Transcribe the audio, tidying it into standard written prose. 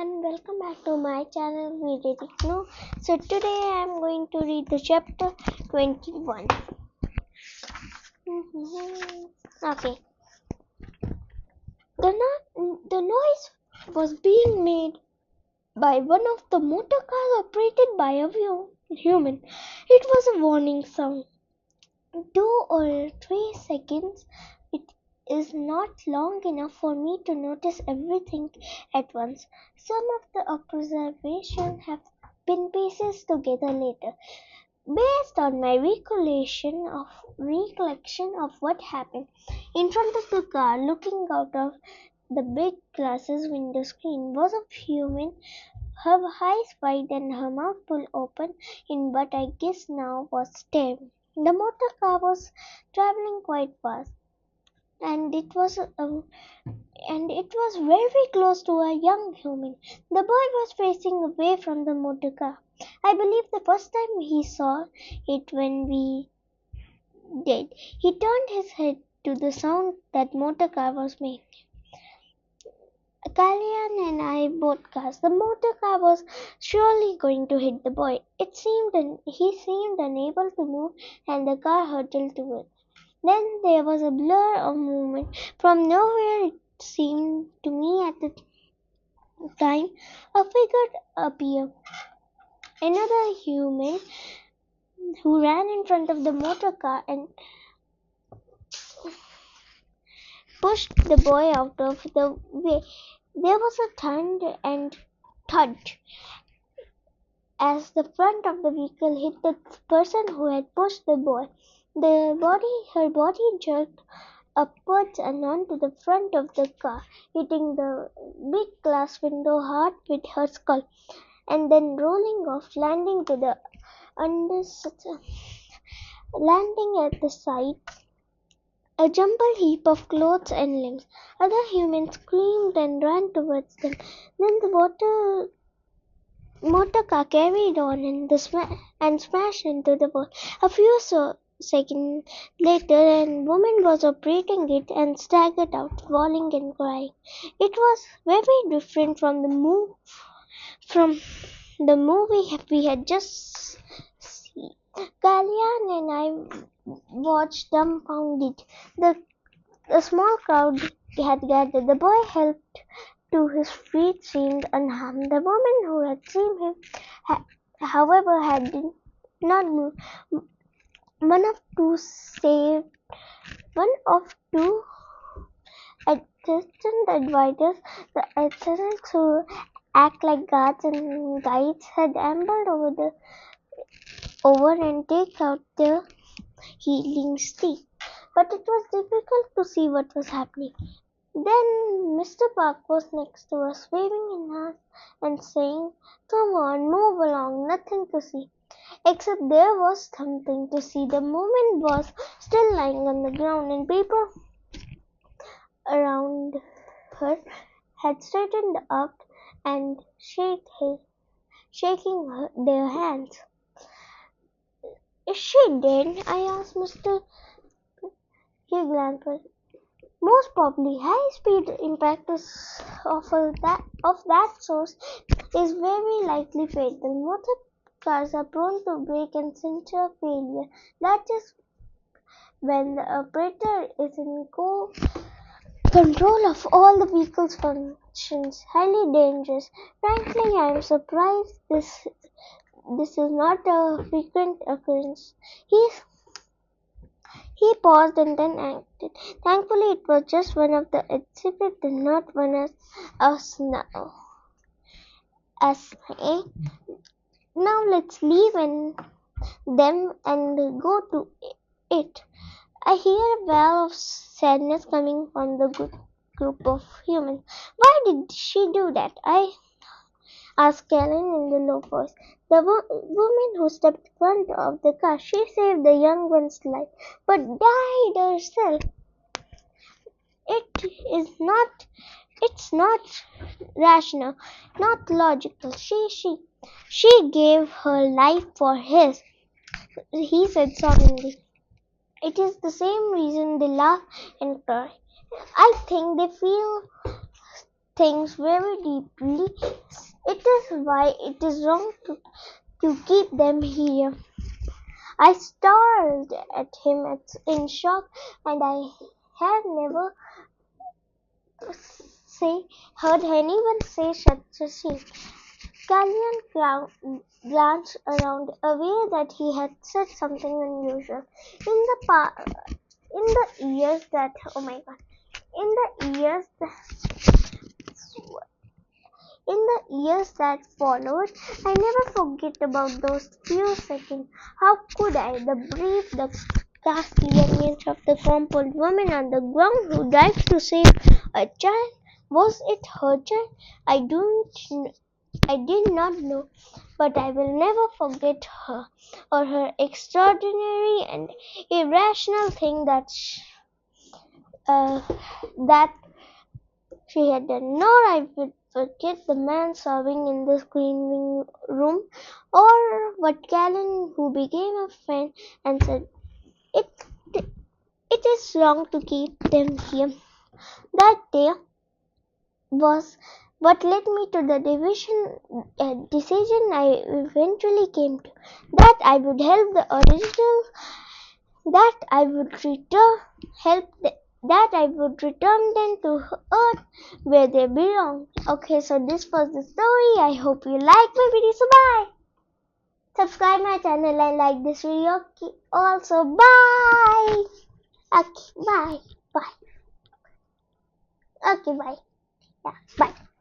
everyone, welcome back to my channel. We read it now. So today I am going to read the chapter 21. Okay. The noise was being made by one of the motor cars operated by a human. It was a warning sound. 2 or 3 seconds. It is not long enough for me to notice everything at once. Some of the observations have been pieced together later, based on my recollection of what happened. In front of the car, looking out of the big glasses window screen, was a human, her eyes wide and her mouth full open in what I guess now was staring. The motor car was traveling quite fast, and it was very close to a young human. The boy was facing away from the motor car. I believe the first time he saw it when we did. He turned his head to the sound that motor car was making. Kalyan and I both gasped. The motor car was surely going to hit the boy. He seemed unable to move, and the car hurtled towards. Then there was a blur of movement. From nowhere, it seemed to me at the time, a figure appeared. Another human who ran in front of the motor car and pushed the boy out of the way. There was a thud as the front of the vehicle hit the person who had pushed the boy. Her body jerked upwards and onto the front of the car, hitting the big glass window hard with her skull, and then rolling off, landing at the side, a jumbled heap of clothes and limbs. Other humans screamed and ran towards them. Then the motor car carried on and smashed into the wall. A few seconds later, a woman was operating it and staggered out, falling and crying. It was very different from the movie we had just seen. Kalyan and I watched dumbfounded. A small crowd had gathered. The boy helped to his feet seemed unharmed. The woman who had seen him, however, had not moved. One of two assistant advisors, the assistants who act like guards and guides, had ambled over and take out the healing stick. But it was difficult to see what was happening. Then Mr. Park was next to us, waving in hands and saying, "Come on, move along, nothing to see." Except there was something to see. The woman was still lying on the ground, and people around her had straightened up and shaking their hands. "Is she dead?" I asked Mr. Higlandford. "Most probably. High-speed impact of that source is very likely fatal. Motor cars are prone to brake and sensor failure. That is when the operator is in control of all the vehicle's functions. Highly dangerous. Frankly, I am surprised this is not a frequent occurrence." He paused and then acted. "Thankfully, it was just one of the exhibits and not one of us now. Now let's leave them and go to it." I hear a wail of sadness coming from the group of humans. "Why did she do that?" I asked Kellen in the low voice. "The woman who stepped in front of the car, she saved the young one's life, but died herself. It's not rational, not logical. She gave her life for his," he said solemnly. "It is the same reason they laugh and cry. I think they feel things very deeply. is why it is wrong to keep them here. I stared at him in shock, and I had never heard anyone say such a thing. Callian glanced around, aware that he had said something unusual. In the years that in the years in the years that followed, I never forget about those few seconds. How could I? The brief, the ghastly image of the crumpled woman on the ground who dived to save a child. Was it her child? I did not know, but I will never forget her or her extraordinary and irrational thing that she had done. Nor I would forget the man sobbing in the screening room, or what Callan, who became a friend and said, "It, it is wrong to keep them here." That day was what led me to the decision I eventually came to, that I would help the originals, that I would that I would return them to Earth where they belong. Okay, so this was the story. I hope you like my video. So bye. Subscribe my channel and like this video. Also, bye. Okay, bye. Bye. Okay, bye. Yeah, bye.